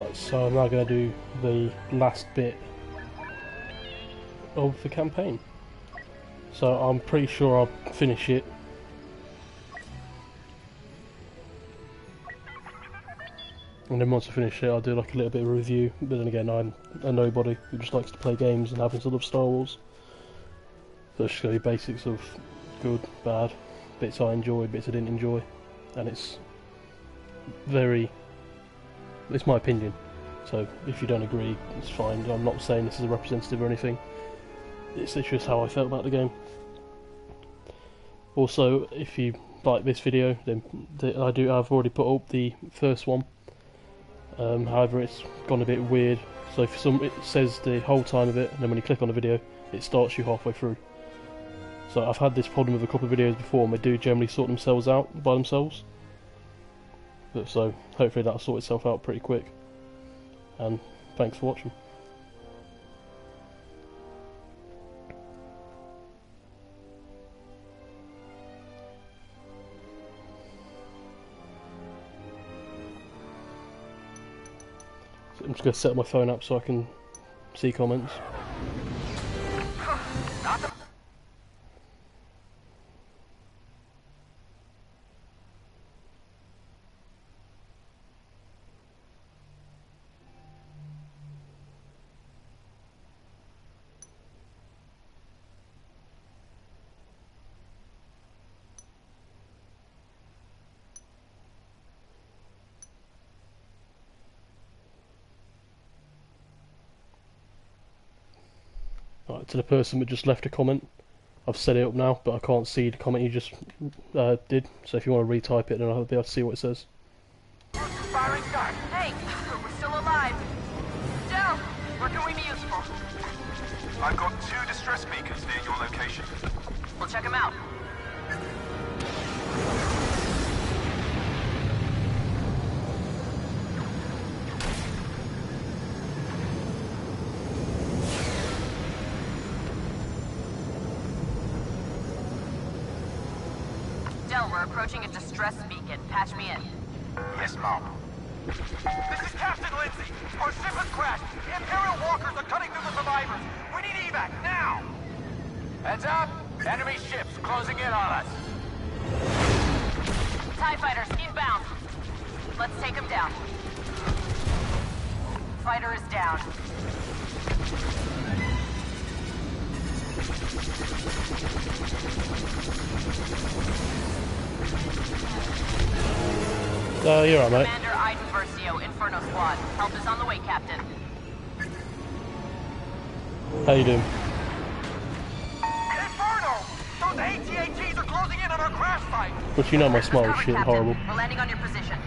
So I'm now going to do the last bit of the campaign. So I'm pretty sure I'll finish it. And then once I finish it, I'll do like a little bit of a review. But then again, I'm a nobody who just likes to play games and happens to love Star Wars. So it's just going to be basics of good, bad, bits I enjoyed, bits I didn't enjoy. And it's my opinion. So if you don't agree, it's fine. I'm not saying this is a representative or anything. It's just how I felt about the game. Also, if you like this video, then I've already put up the first one. However, it's gone a bit weird. So it says the whole time of it, and then when you click on the video, it starts you halfway through. So I've had this problem with a couple of videos before, and they do generally sort themselves out by themselves. So hopefully that'll sort itself out pretty quick. And thanks for watching. So I'm just going to set my phone up so I can see comments. Right, to the person that just left a comment, I've set it up now, but I can't see the comment you just did, so if you want to retype it, then I'll be able to see what it says. Hey, we're still alive. Down! Where can we be useful? I've got 2 distress beacons near your location. We'll check them out. We're approaching a distress beacon. Patch me in. Yes, Mom. This is Captain Lindsay. Our ship has crashed. Imperial walkers are cutting through the survivors. We need evac now. Heads up. Enemy ships closing in on us. TIE fighters inbound. Let's take them down. Fighter is down. You're right, mate. Commander Iden Versio, Inferno Squad. Help is on the way, Captain. How you doing? Inferno! Those AT-ATs are closing in on our crash site! But you know my smile is Covered, shit Captain. horrible. We're landing on your position.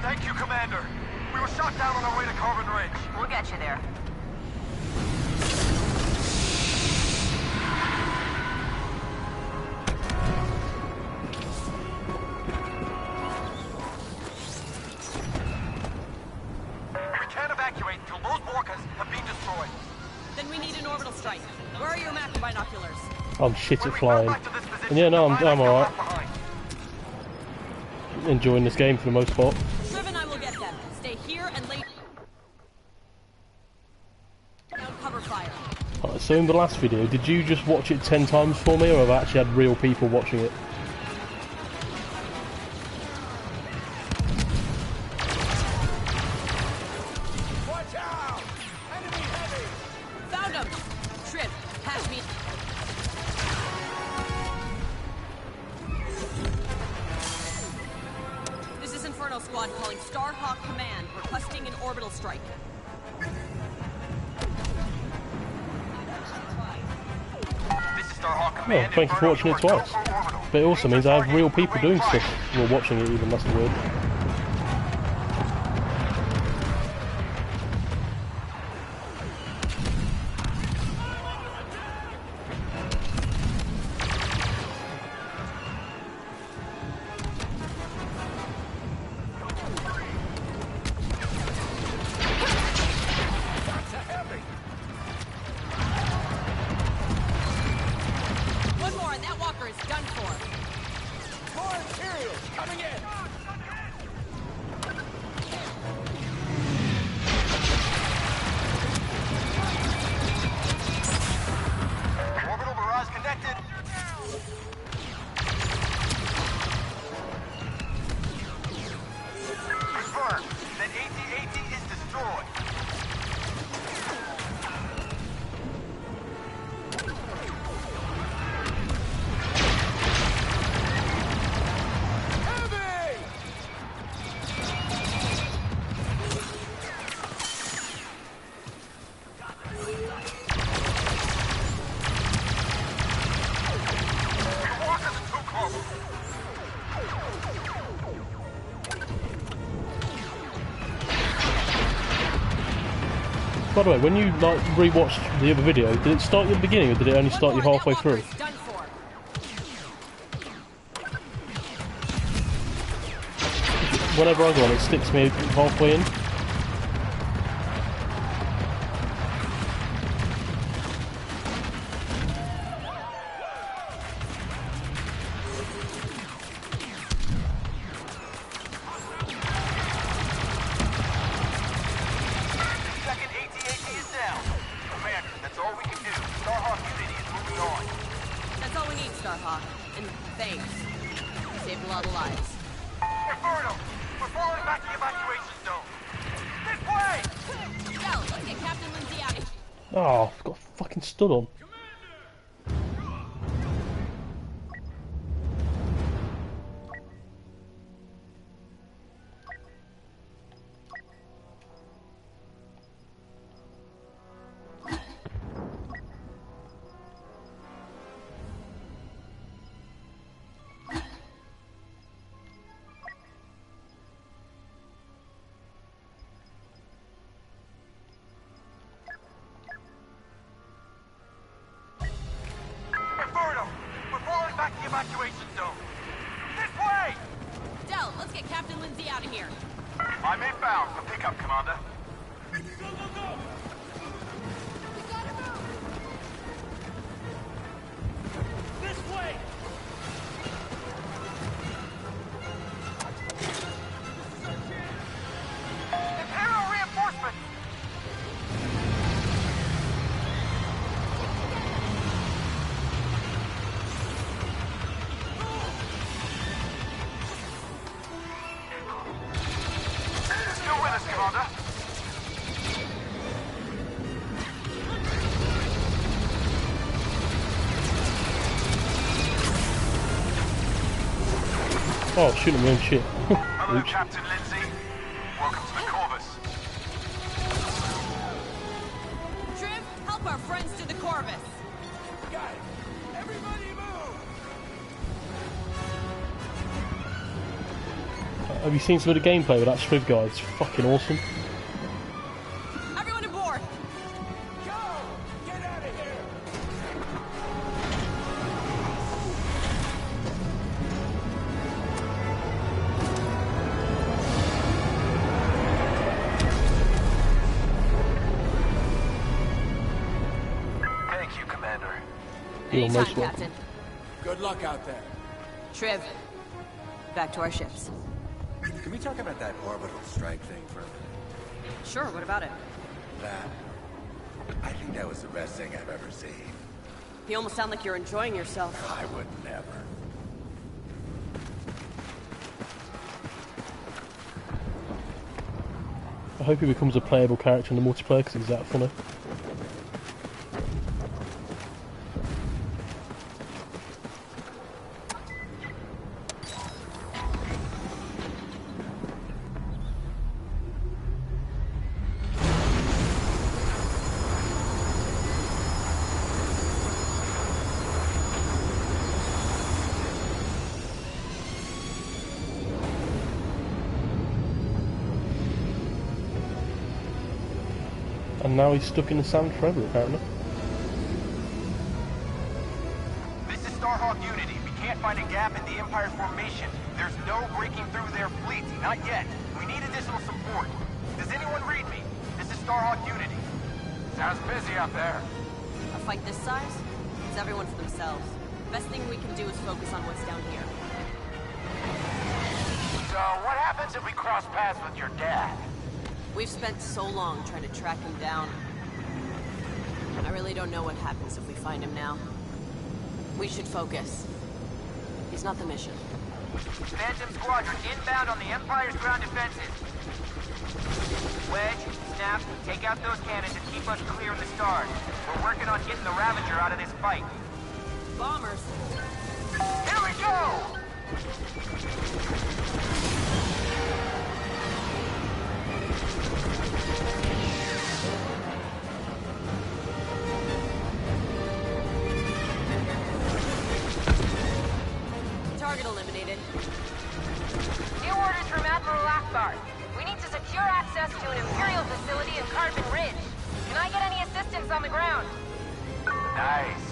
Thank you, Commander. We were shot down on our way to Carbon Ridge. We'll get you there. Where are your macro binoculars? I'm shit at flying. And yeah, no, I'm alright. Enjoying this game for the most part. Driven, I will get them. Stay here and lay down cover fire. Right, so in the last video, did you just watch it 10 times for me, or have I actually had real people watching it? Watch out! Enemy heavy! Found him! Trip, patch me. This is Inferno Squad calling Starhawk Command, requesting an orbital strike. This is Starhawk Oh, Command. thank you for watching it twice. But it also means I have real people doing stuff. Well, watching it even, that's the word. One more and that walker is done for. More Imperials coming in! By the way, when you like rewatched the other video, did it start you at the beginning or did it only start you halfway through? Done for. Whenever I go on, it sticks me halfway in. Oh, I've got fucking stood on. Evacuation zone. This way! Del, let's get Captain Lindsay out of here. I'm inbound for pickup, Commander. Go, go, go! We gotta move! This way! Imperial reinforcements! Commander. Oh, shooting my own shit. Hello, Captain Lindsay. Welcome to the Corvus. Triv, help our friends to the Corvus. Got it. Everybody move! Have you seen some of the gameplay with that Striv guy? It's fucking awesome. Everyone aboard! Go! Get out of here! Thank you, Commander. You're Anytime, most welcome. Captain. Good luck out there. Triv, back to our ships. Can we talk about that orbital strike thing for a minute? Sure, what about it? That... I think that was the best thing I've ever seen. You almost sound like you're enjoying yourself. I would never. I hope he becomes a playable character in the multiplayer because he's that funny. And now he's stuck in the sand forever, apparently. This is Starhawk Unity. We can't find a gap in the Empire formation. There's no breaking through their fleet. Not yet. We need additional support. Does anyone read me? This is Starhawk Unity. Sounds busy out there. A fight this size? It's everyone for themselves. Best thing we can do is focus on what's down here. So, what happens if we cross paths with your dad? We've spent so long trying to track him down. I really don't know what happens if we find him now. We should focus. He's not the mission. Phantom Squadron inbound on the Empire's ground defenses. Wedge, Snap, take out those cannons and keep us clear of the stars. We're working on getting the Ravager out of this fight. Bombers! Here we go! Target eliminated. New orders from Admiral Akbar. We need to secure access to an Imperial facility in Carbon Ridge. Can I get any assistance on the ground? Nice.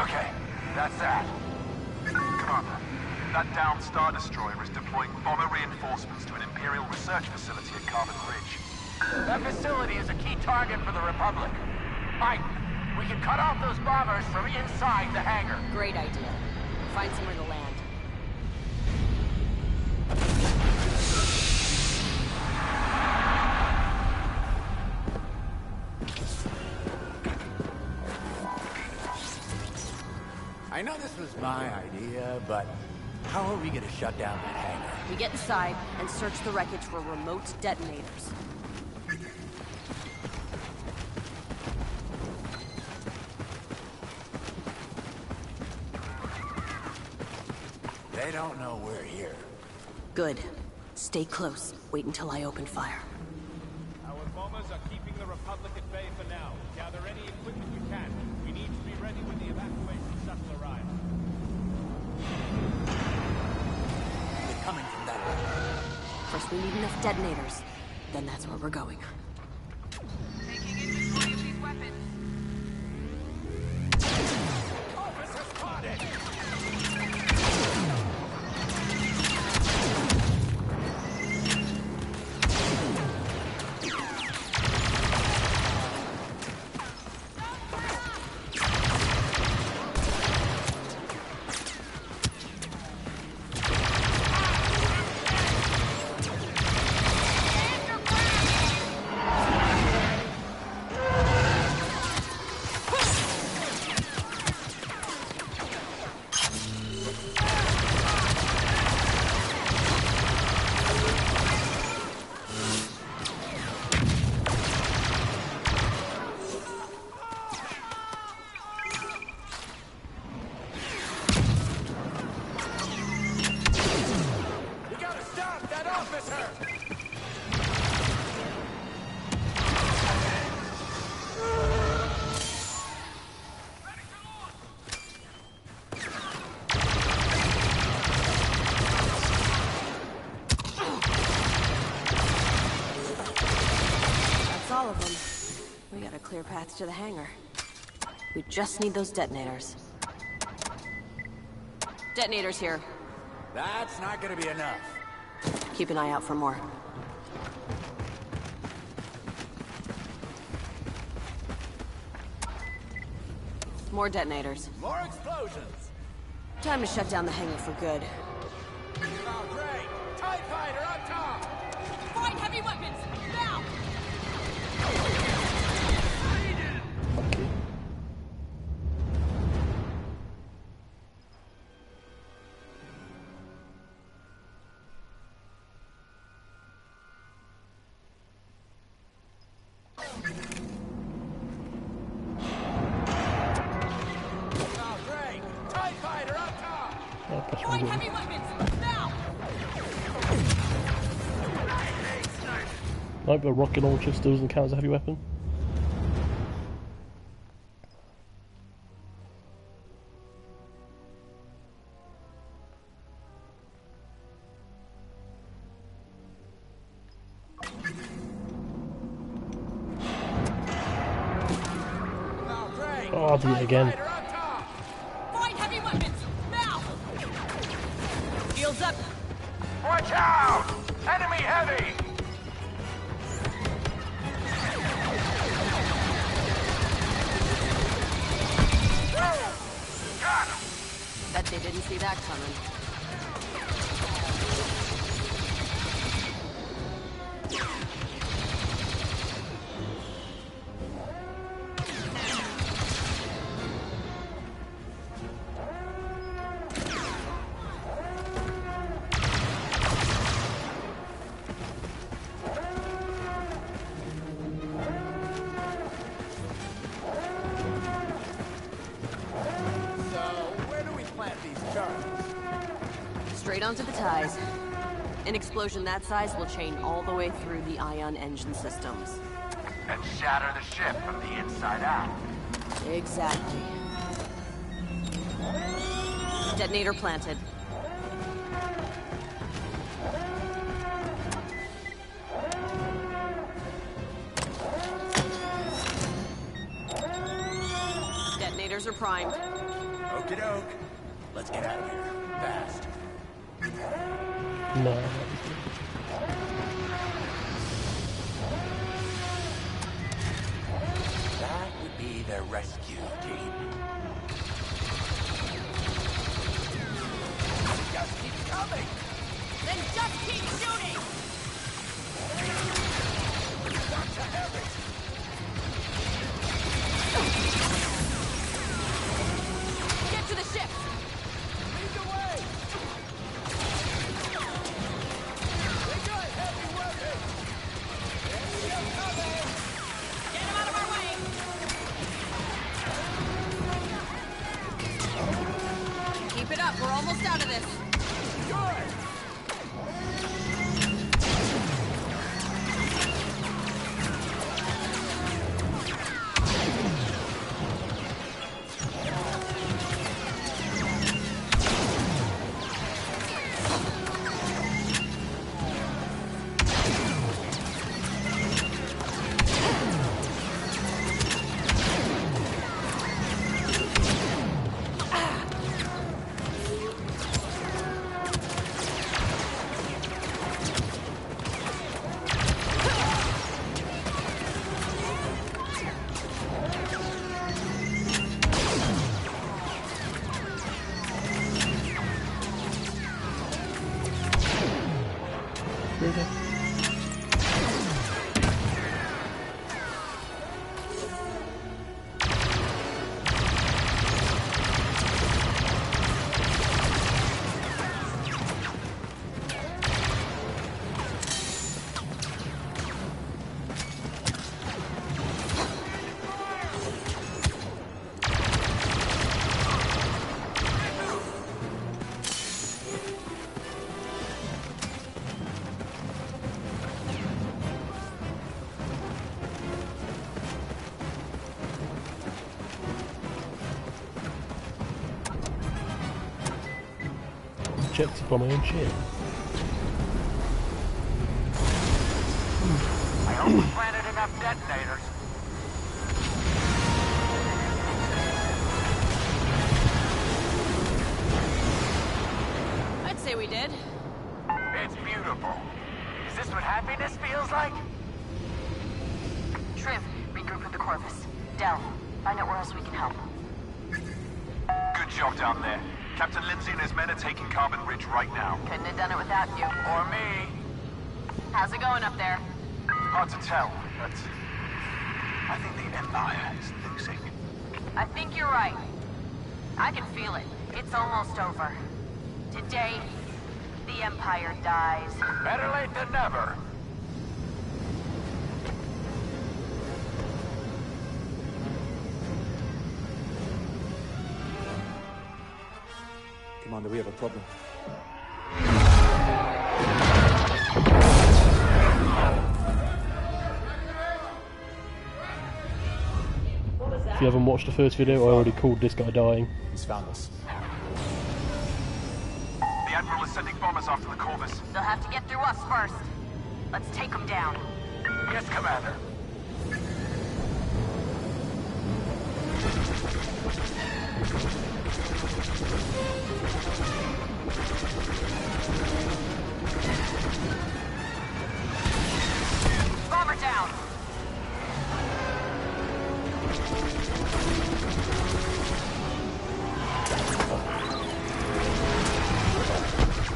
Okay, that's that. Commander, that downed Star Destroyer is deploying bomber reinforcements to an Imperial research facility at Carbon Ridge. That facility is a key target for the Republic. Mike, we can cut off those bombers from inside the hangar. Great idea. Find somewhere to land. I know this was my idea, but how are we gonna shut down that hangar? We get inside and search the wreckage for remote detonators. They don't know we're here. Good. Stay close. Wait until I open fire. Our bombers are keeping the Republic at bay for now. Gather any equipment you can. We need to be ready when the evacuation shuttle arrives. They're coming from that way. First we need enough detonators. Then that's where we're going. Taking inventory of these weapons. Officer spotted! All of them. We got a clear path to the hangar. We just need those detonators. Detonators here. That's not gonna be enough. Keep an eye out for more. More detonators. More explosions! Time to shut down the hangar for good. Oh, great! TIE fighter up top! Find heavy weapons! Now! Okay. Oh, great! TIE fighter up top! Yeah, press my Find button. heavy weapons! Now! Nope, but a rocket launcher still doesn't count as a heavy weapon. Oh, great! Oh, I'll do it again. Fighter up top! Find heavy weapons! Now! Shields up! Watch out! Enemy heavy! Got him! Bet they didn't see that coming. So, where do we plant these charges? Straight onto the ties. An explosion that size will chain all the way through the ion engine systems. And shatter the ship from the inside out. Exactly. Detonator planted. Jammers are primed. Okie doke. Let's get out of here. Fast. No. That would be the rescue team. Just keep coming! Then just keep shooting! Dr. Harris! Get to the ship! Lead the way! They got heavy weapons! Enemy coming! Get him out of our way! Keep it up, we're almost out of this. Good! Checked upon my own shit. I hope we planted enough detonators. I'd say we did. It's beautiful. Is this what happiness feels like? Triv, regroup with the Corvus. Del, find out where else we can help. Good job down there. Captain Lindsay and his men are taking Carbon Ridge right now. Couldn't have done it without you. Or me. How's it going up there? Hard to tell, but I think the Empire is losing. I think you're right. I can feel it. It's almost over. Today, the Empire dies. Better late than never. Commander, we have a problem. If you haven't watched the first video, I already called this guy dying. He's found us. The Admiral is sending bombers after the Corvus. They'll have to get through us first. Let's take them down. Yes, Commander. Bomber down!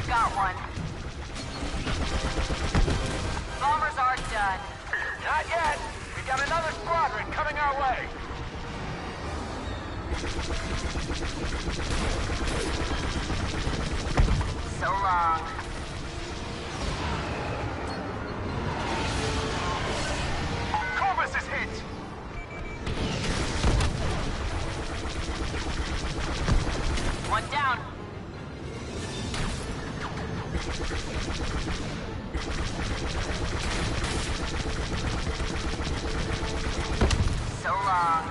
Got one. Bombers are done. Not yet. We got another squadron coming our way. So long. Corvus is hit! One down. So long.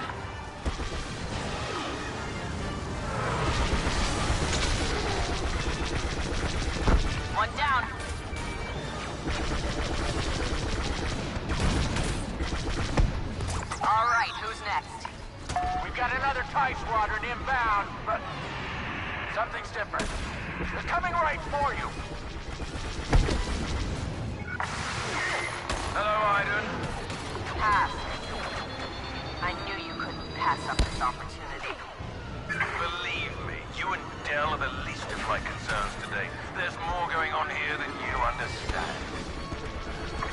One down. All right, who's next? We've got another TIE squadron inbound, but something's different. They're coming right for you. Hello, Aiden. Pass. I knew you couldn't pass up this opportunity. Believe me, you and Del are the least of my concerns today. There's more going on here than you understand.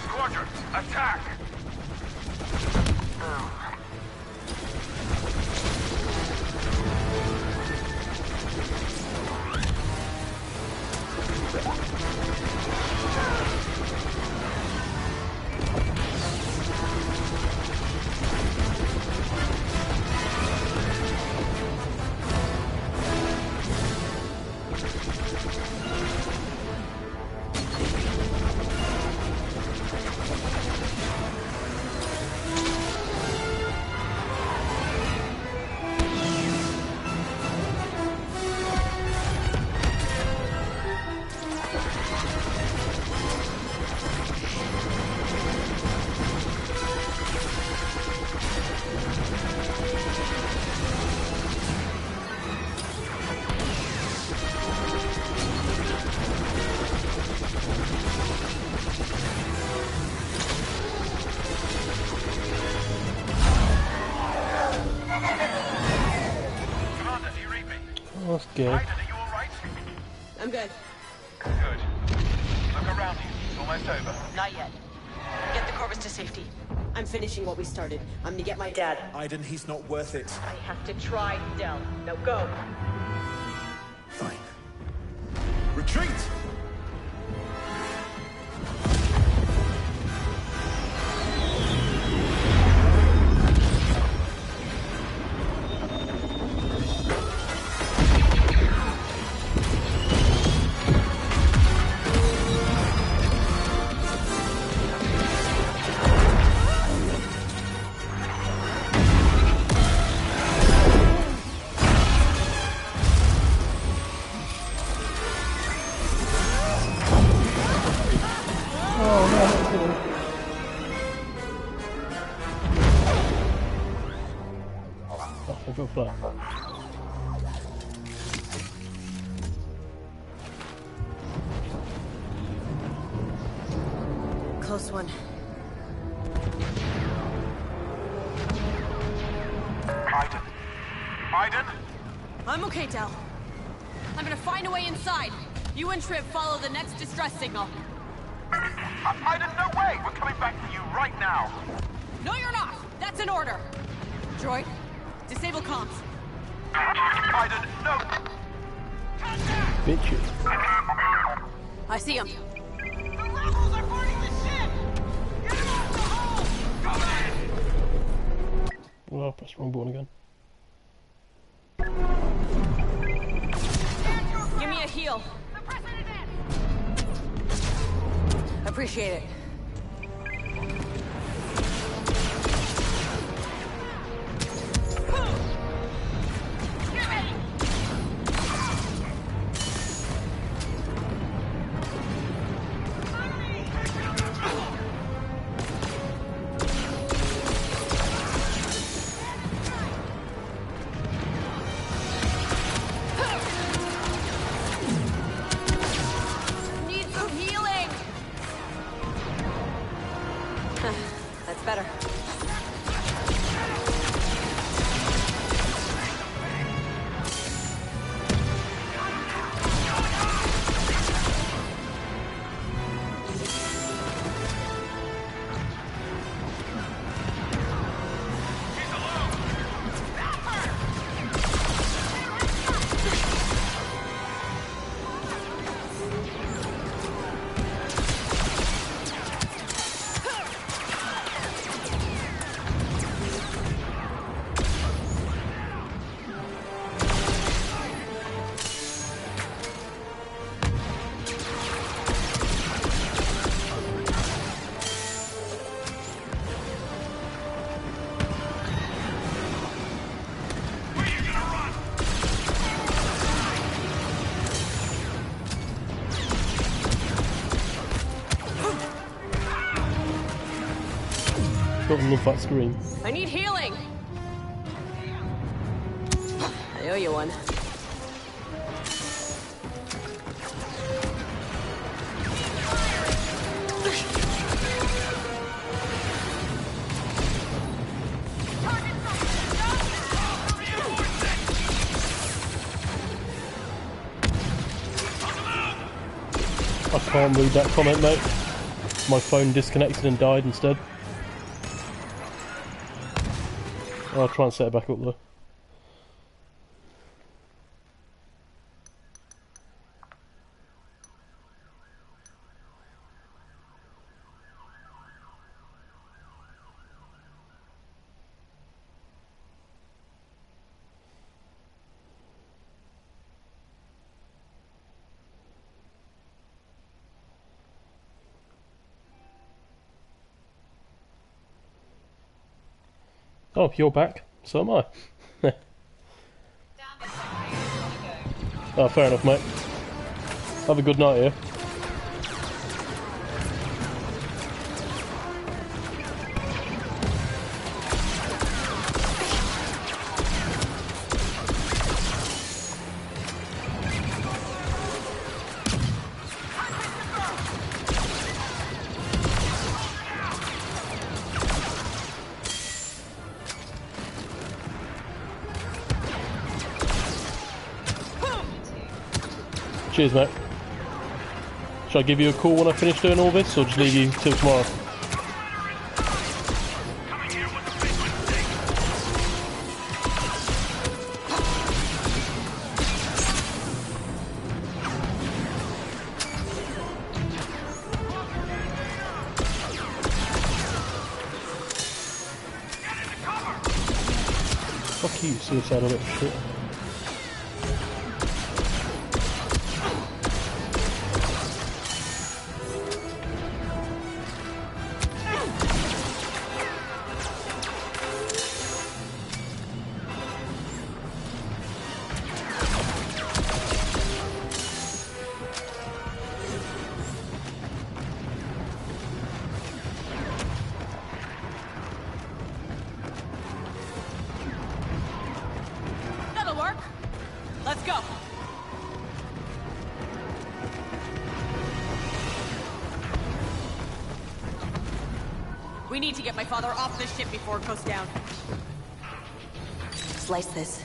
Squadron, attack! That's good. Aiden, are you alright? I'm good. Good. Look around you. It's almost over. Not yet. Get the Corvus to safety. I'm finishing what we started. I'm gonna get my dad. Aiden, he's not worth it. I have to try, Del. Now go. Fine. Retreat! Go fly. Close one. Aiden. Aiden? I'm okay, Del. I'm gonna find a way inside. You and Trip follow the next distress signal. Aiden, no way! We're coming back for you right now. No, you're not! That's an order! Droid, disable comms. Aiden, no! Bitches. I see him. The rebels are boarding the ship! Get him off the hull! Go ahead! Well, I pressed the wrong button again. Give me a heal. The President! Appreciate it. Need some healing. That's better. Got to love that screen. I need healing. I owe you one. I can't read that comment, mate. My phone disconnected and died instead. I'll try and set it back up though. Oh, you're back. So am I. Oh, fair enough, mate. Have a good night, yeah? Cheers, mate. Shall I give you a call when I finish doing all this, or just leave you till tomorrow? Fuck you, suicidal little shit. We need to get my father off this ship before it goes down. Slice this.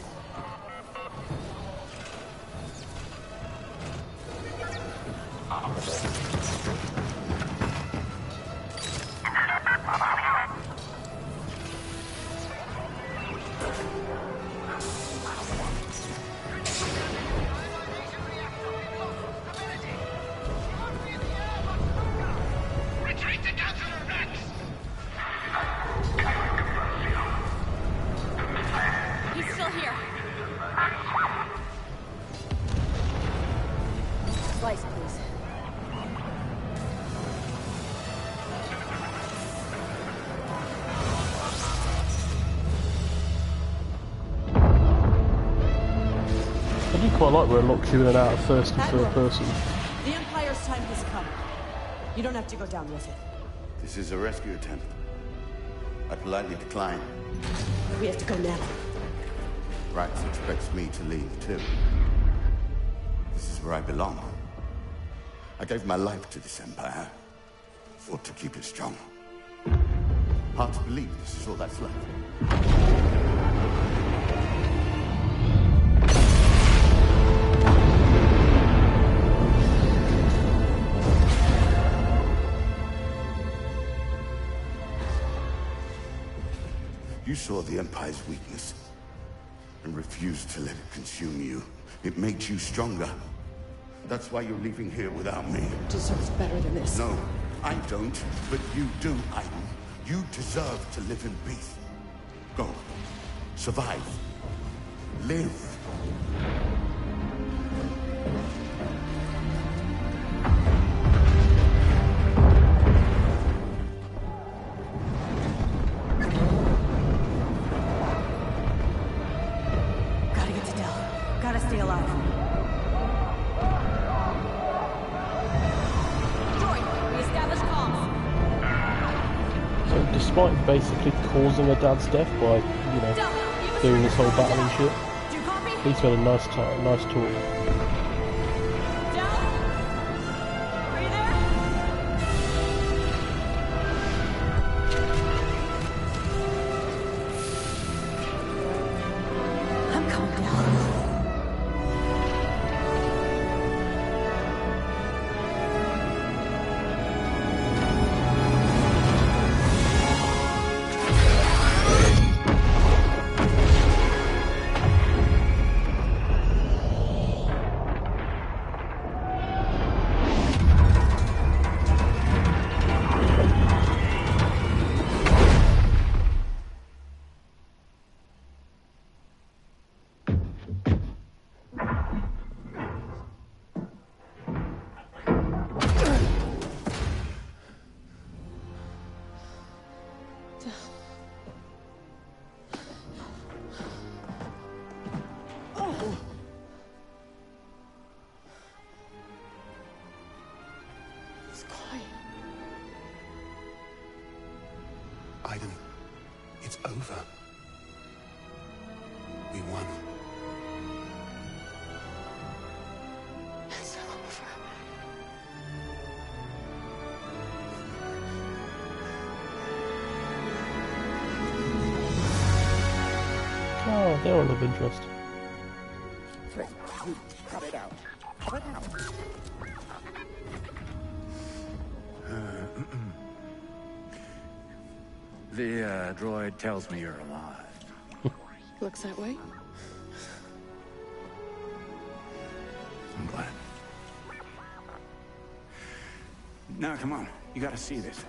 Quite like where it locks you in and out of first and third person. The Empire's time has come. You don't have to go down with it. This is a rescue attempt. I politely decline. We have to go now. Rax expects me to leave too. This is where I belong. I gave my life to this Empire. Fought to keep it strong. Hard to believe this is all that's left. You saw the Empire's weakness and refused to let it consume you. It made you stronger. That's why you're leaving here without me. Deserves better than this. No, I don't, but you do, Aiden. You deserve to live in peace. Go. Survive. Live. Stay alive. Droid, we established comms. So despite basically causing her dad's death by, you know, doing this whole battle and shit. Do you copy? At least we had a nice talk. Del? Are you there? I'm coming down. Aiden, it's over. We won. It's over. Oh, they're all of interest. Cut it out. Cut it out. The droid tells me you're alive. Looks that way. I'm glad. Now, come on. You gotta see this.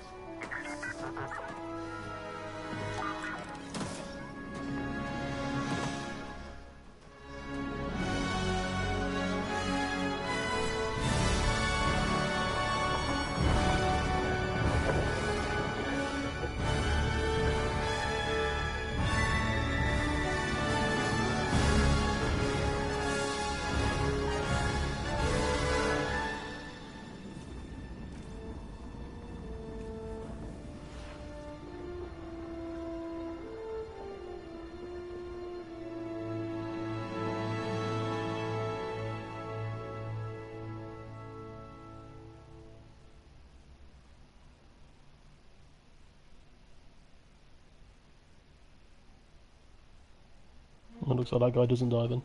It looks like that guy doesn't die then.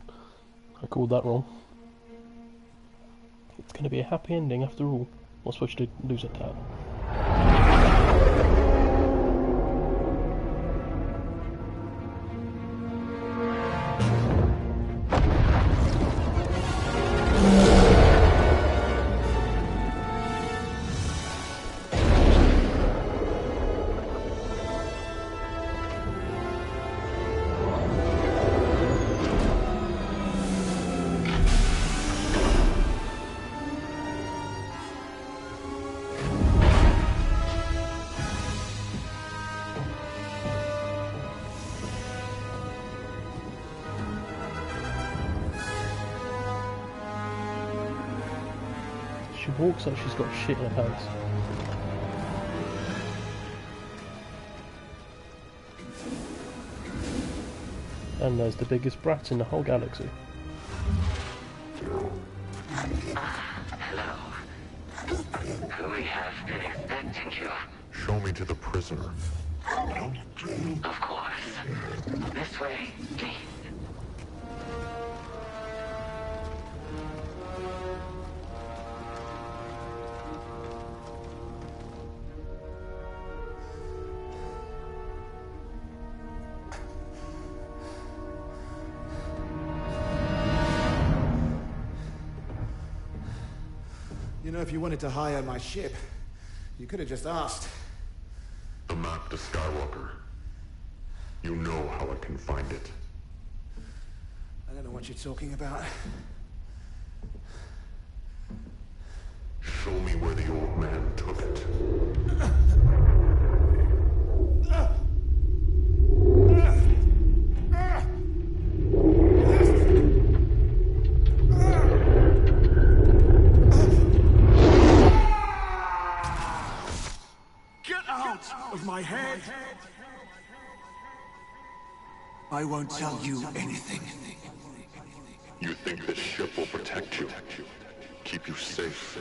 I called that wrong. It's going to be a happy ending after all. I suppose you did lose a dad. She walks like she's got shit in her pants. And there's the biggest brat in the whole galaxy. Hello. We have been expecting you. Show me to the prisoner. Of course. This way, please. You know, if you wanted to hire my ship, you could have just asked. The map to Skywalker. You know how I can find it. I don't know what you're talking about. Show me where the old man took it. Of my head. I won't tell you anything. You think this ship will protect you, keep you safe.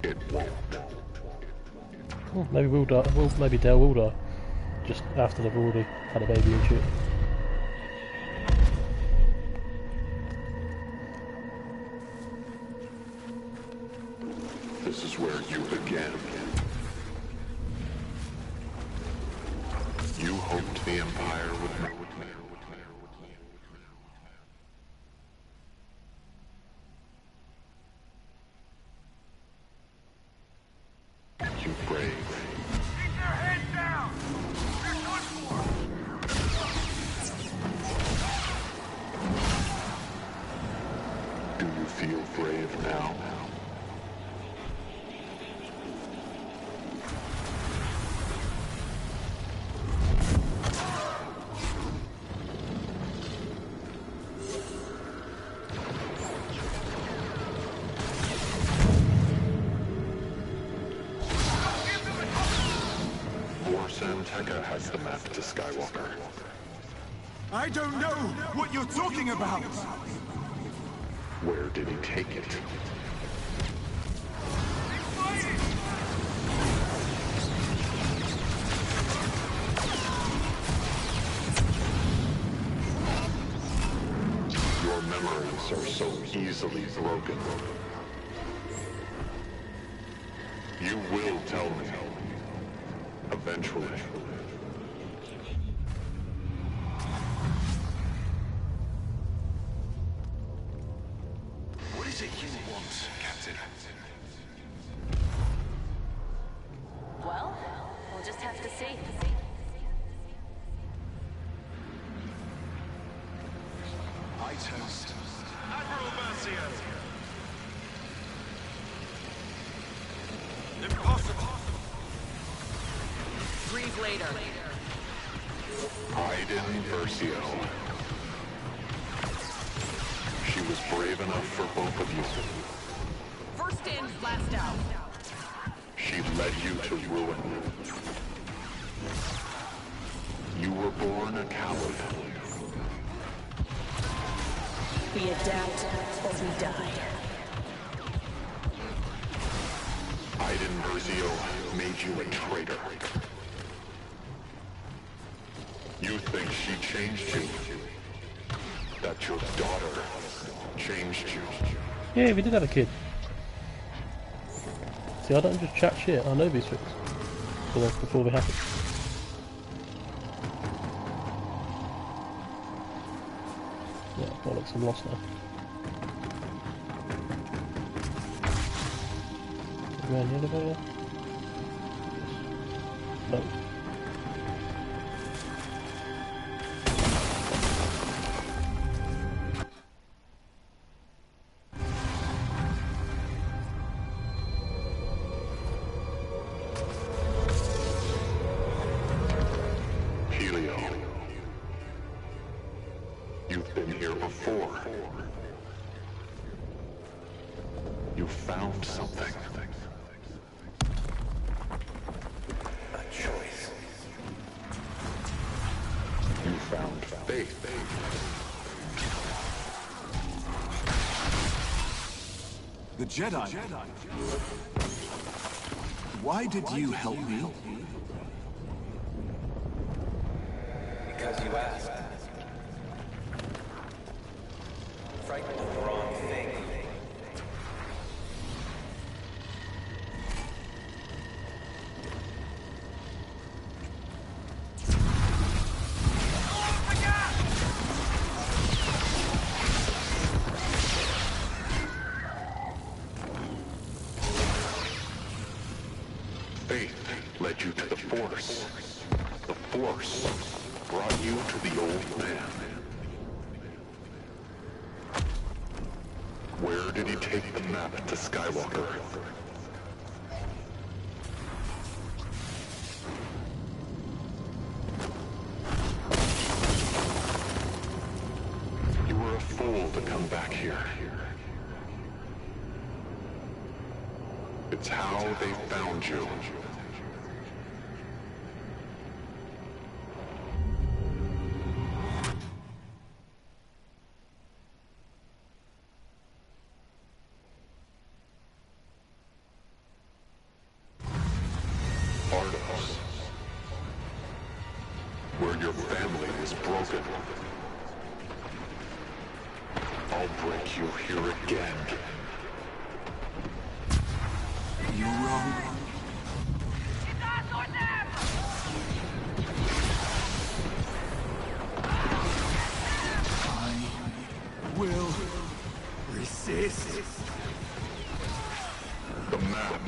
It won't. Oh, maybe we'll die. Well, maybe Dale will die. Just after they've already had a baby and shit. This is where you began. You hoped the Empire would know with me. You brave. Keep their heads down! They're good for! Do you feel brave now? Tekka has the map to Skywalker. I don't know what you're talking about! Where did he take it? Your memories are so easily broken. You will tell me. Eventually. What is it you want, Captain? Well, we'll just have to see. I toast Admiral Mercio. Impossible. Breathe later. Iden Versio. She was brave enough for both of you. First in, last out. She led you to ruin. You were born a coward. We adapt or we die. Iden Versio made you a traitor. You think she changed you? That your daughter changed you? Yeah, we did have a kid. See, I don't just chat shit, I know these things. Before they happen. Yeah, bollocks, I'm lost now. Around the elevator? No. You've been here before. You found something. A choice. You found faith. The Jedi. Why did you help me? Because you asked. Frightened of the wrong thing. Faith led you to the Force. The Force brought you to the old man. Where did he take the map to Skywalker? You were a fool to come back here. It's how they found you. where your family is broken. I'll break you here again. You wrong. It's us or them! I will resist. The map.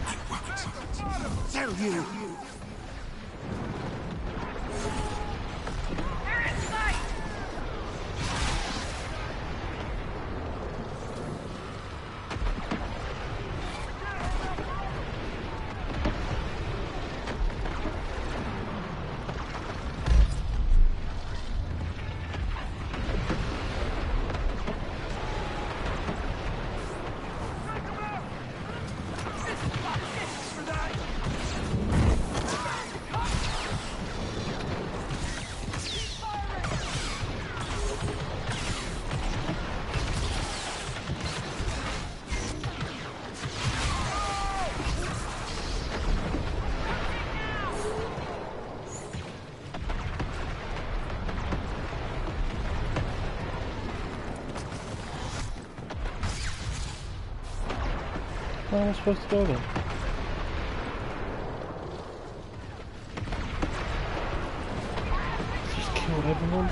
I won't tell you. They're in sight! Where am I supposed to go then? Just killed everyone.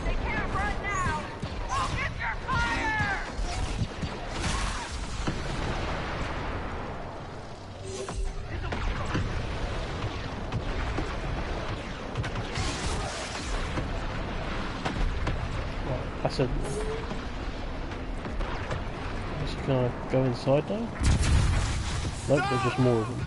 They can't run now! Focus your fire! I said, can I go inside now? Nope, there's just more of them.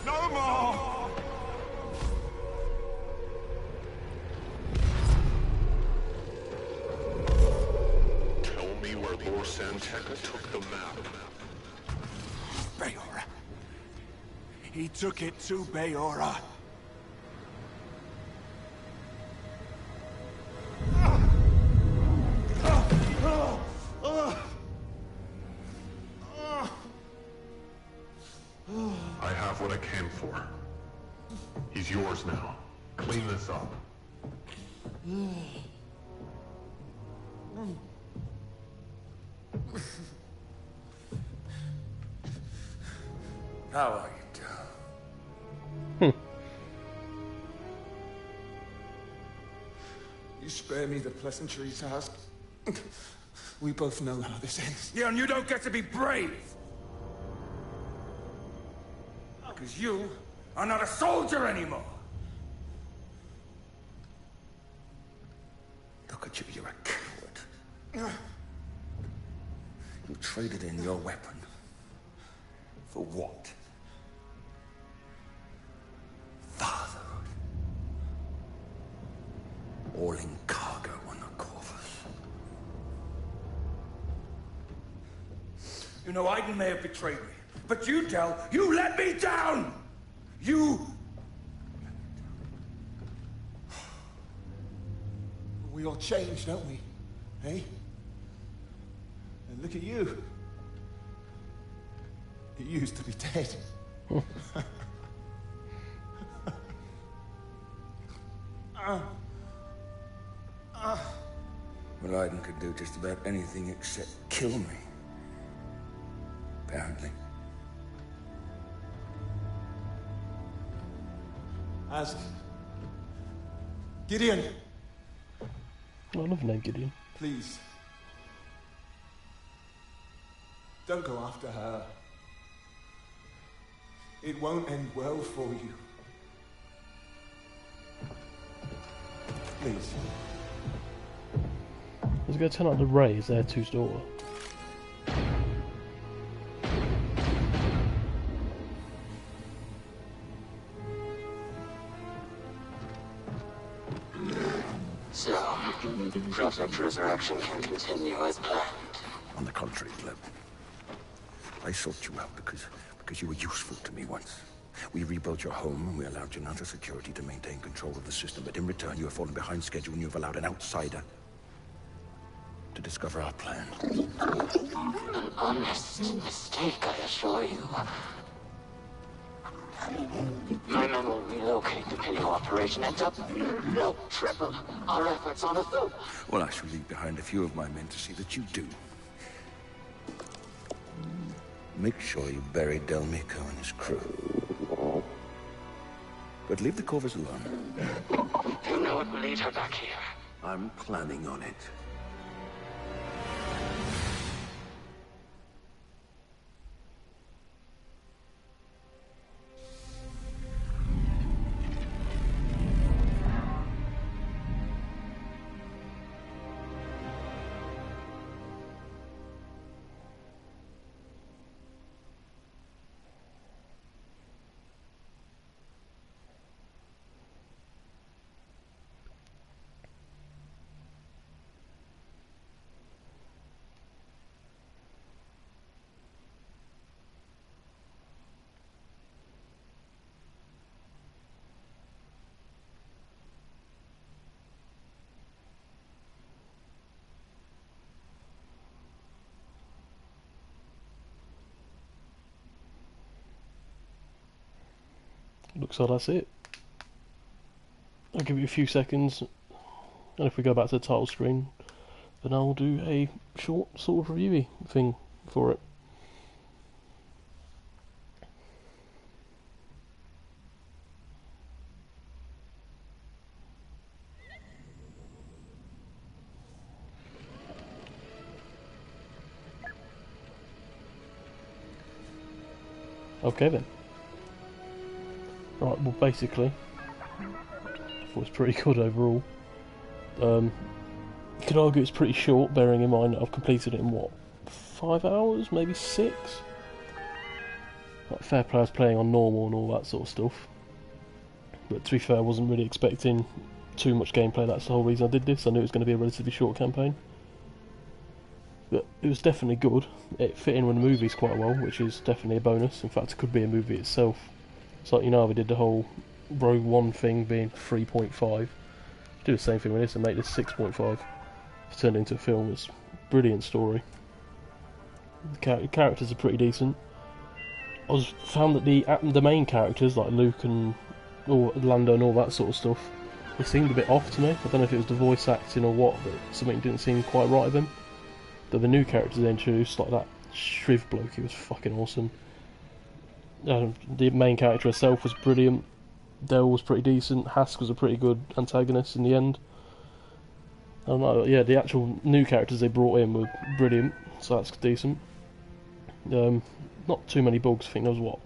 No more! Tell me where Lord Santeca took the map. Bayora. He took it to Bayora. I have what I came for. He's yours now. Clean this up. How are you, Dal? You spare me the pleasantries, Ask. We both know how this ends. Yeah, and you don't get to be brave! Because you are not a soldier anymore! Look at you, you're a coward. You traded in your weapon. For what? Fatherhood. All in cargo on the Corvus. You know, Aiden may have betrayed me, but you, Del, you let me down! You... We all change, don't we? Hey? And look at you. You used to be dead. Well, Aiden could do just about anything except kill me. Apparently. Ask. Gideon! I love the name Gideon. Please. Don't go after her. It won't end well for you. Please. was going to turn out to Ray as ayrto's daughter. So, Project Resurrection can continue as planned. On the contrary, Gleb. I sought you out because you were useful to me once. We rebuilt your home and we allowed Janata Security to maintain control of the system, but in return you have fallen behind schedule and you have allowed an outsider to discover our plan. An honest mistake, I assure you. My men will relocate the Pinio operation and double, triple our efforts on a third. Well, I shall leave behind a few of my men to see that you do. Make sure you bury Del Mico and his crew. But leave the Corvus alone. You know it will lead her back here. I'm planning on it. Looks like that's it. I'll give it a few seconds, and if we go back to the title screen, then I'll do a short sort of reviewy thing for it. Okay then. Right, well basically, I thought it was pretty good overall. You could argue it's pretty short, bearing in mind that I've completed it in what, 5 hours, maybe 6? Like, fair play, I was playing on normal and all that sort of stuff. But to be fair, I wasn't really expecting too much gameplay, that's the whole reason I did this. I knew it was going to be a relatively short campaign. But it was definitely good. It fit in with the movies quite well, which is definitely a bonus. In fact, it could be a movie itself. It's like, you know, we did the whole Rogue One thing being 3.5. Do the same thing with this and make this 6.5. It's turned into a film. It's a brilliant story. The characters are pretty decent. I found that the main characters, like Luke and Lando and all that sort of stuff, they seemed a bit off to me. I don't know if it was the voice acting or what, but something didn't seem quite right with them. But the new characters they introduced, like that Shriv bloke, he was fucking awesome. The main character herself was brilliant. Del was pretty decent. Hask was a pretty good antagonist in the end. I don't know, yeah, the actual new characters they brought in were brilliant, so that's decent. Not too many bugs. I think there was, what,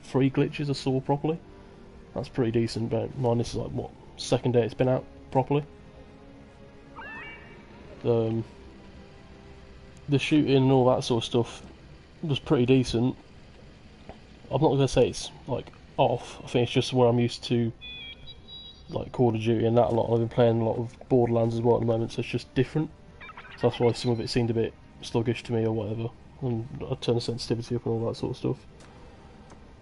3 glitches I saw properly. That's pretty decent, but mine, this is like, what, second day it's been out properly. The shooting and all that sort of stuff was pretty decent. I'm not going to say it's like off. I think it's just where I'm used to, like Call of Duty and that a lot. I've been playing a lot of Borderlands as well at the moment, so it's just different. So that's why some of it seemed a bit sluggish to me or whatever. And I turned the sensitivity up and all that sort of stuff.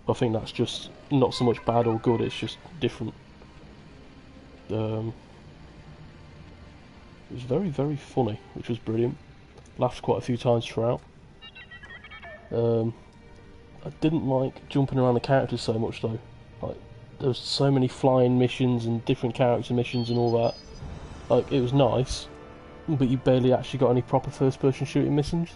I think that's just not so much bad or good. It's just different. It was very, very funny, which was brilliant. Laughed quite a few times throughout. I didn't like jumping around the characters so much though. Like, there was so many flying missions and different character missions and all that. Like, it was nice, but you barely actually got any proper first-person shooting missions.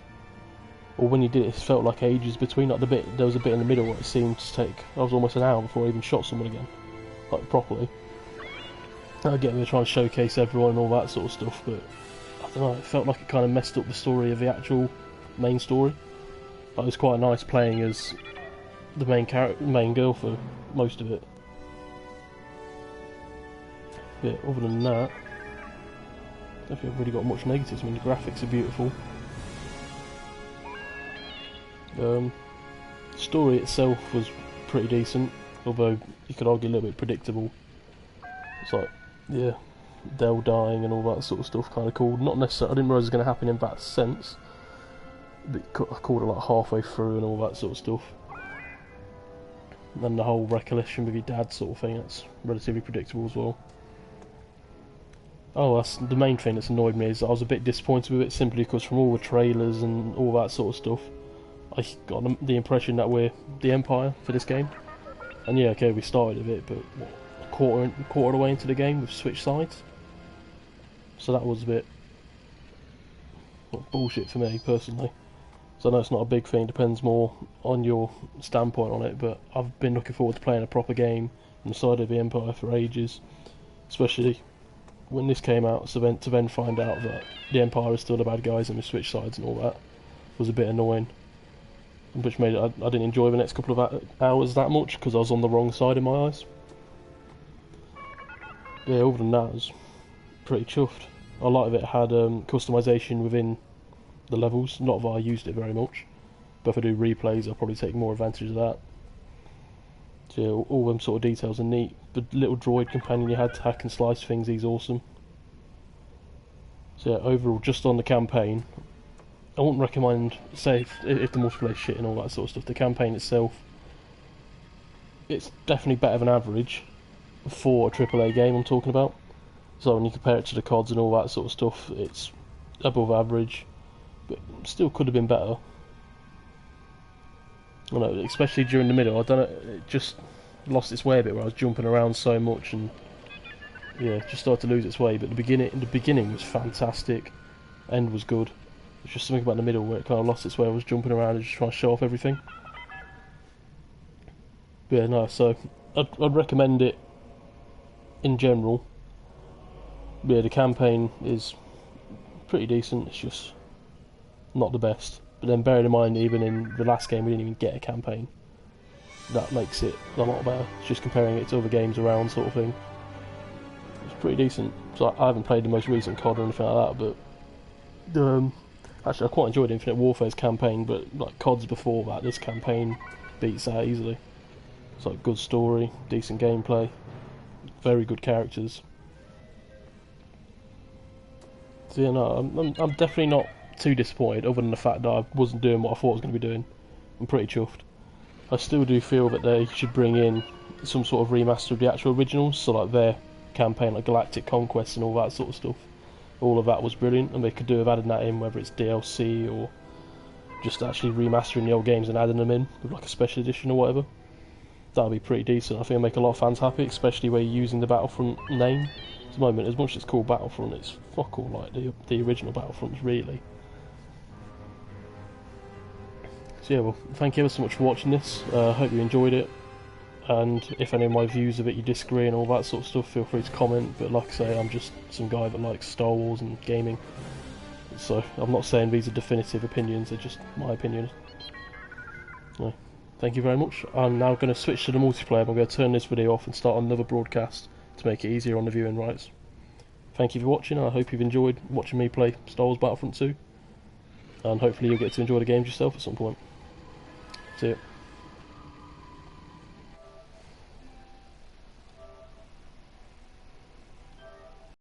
Or when you did it, it felt like ages between. Like there was a bit in the middle where it seemed to take. I was almost an hour before I even shot someone again, like properly. I get they're trying to showcase everyone and all that sort of stuff, but I don't know. It felt like it kind of messed up the story of the actual main story. Like, it was quite nice playing as the main girl for most of it. But other than that, don't think I've really got much negatives. I mean, the graphics are beautiful. Story itself was pretty decent, although you could argue a little bit predictable. It's like, yeah, Dell dying and all that sort of stuff, kind of cool. Not necessarily, I didn't realise it was going to happen in that sense, but I called it like halfway through and all that sort of stuff. And then the whole recollection with your dad sort of thing, that's relatively predictable as well. Oh, that's the main thing that's annoyed me, is I was a bit disappointed with it simply because from all the trailers and all that sort of stuff, I got the impression that we're the Empire for this game. And yeah, okay, we started a bit, but what, a quarter of the way into the game we've switched sides. So that was a bit bullshit for me personally. So I know it's not a big thing, depends more on your standpoint on it, but I've been looking forward to playing a proper game on the side of the Empire for ages, especially when this came out. So then to then find out that the Empire is still the bad guys and we switch sides and all that was a bit annoying, which made it I didn't enjoy the next couple of hours that much because I was on the wrong side in my eyes. Yeah, other than that, I was pretty chuffed. A lot of it had customization within the levels. Not that I used it very much, but if I do replays I'll probably take more advantage of that. So yeah, all them sort of details are neat. The little droid companion you had to hack and slice things, he's awesome. So yeah, overall, just on the campaign, I wouldn't recommend, say, if the multiplayer shit and all that sort of stuff. The campaign itself, it's definitely better than average for a AAA game I'm talking about. So when you compare it to the CODs and all that sort of stuff, it's above average, but still could have been better. I know, especially during the middle, I don't know, it just lost its way a bit where I was jumping around so much and yeah, just started to lose its way. But the beginning was fantastic, end was good. It's just something about the middle where it kind of lost its way. I was jumping around and just trying to show off everything. But yeah, no, so I'd recommend it in general. Yeah, the campaign is pretty decent, it's just not the best. But then bearing in mind, even in the last game we didn't even get a campaign. That makes it a lot better, just comparing it to other games around sort of thing. It's pretty decent. So I haven't played the most recent COD or anything like that, but actually I quite enjoyed Infinite Warfare's campaign, but like CODs before that, this campaign beats that easily. It's like good story, decent gameplay, very good characters. So yeah, no, I'm definitely not too disappointed, other than the fact that I wasn't doing what I thought I was going to be doing. I'm pretty chuffed. I still do feel that they should bring in some sort of remaster of the actual originals, so like their campaign, like Galactic Conquest and all that sort of stuff. All of that was brilliant, and they could do with adding that in, whether it's DLC or just actually remastering the old games and adding them in with like a special edition or whatever. That would be pretty decent. I think it'll make a lot of fans happy, especially where you're using the Battlefront name. At the moment, as much as it's called Battlefront, it's fuck all like the original Battlefronts, really. So yeah, well, thank you ever so much for watching this. I hope you enjoyed it, and if any of my views of it you disagree and all that sort of stuff, feel free to comment. But like I say, I'm just some guy that likes Star Wars and gaming, so I'm not saying these are definitive opinions, they're just my opinion. Yeah. Thank you very much. I'm now going to switch to the multiplayer. I'm going to turn this video off and start another broadcast to make it easier on the viewing rights. Thank you for watching, and I hope you've enjoyed watching me play Star Wars Battlefront 2, and hopefully you'll get to enjoy the games yourself at some point. See ya.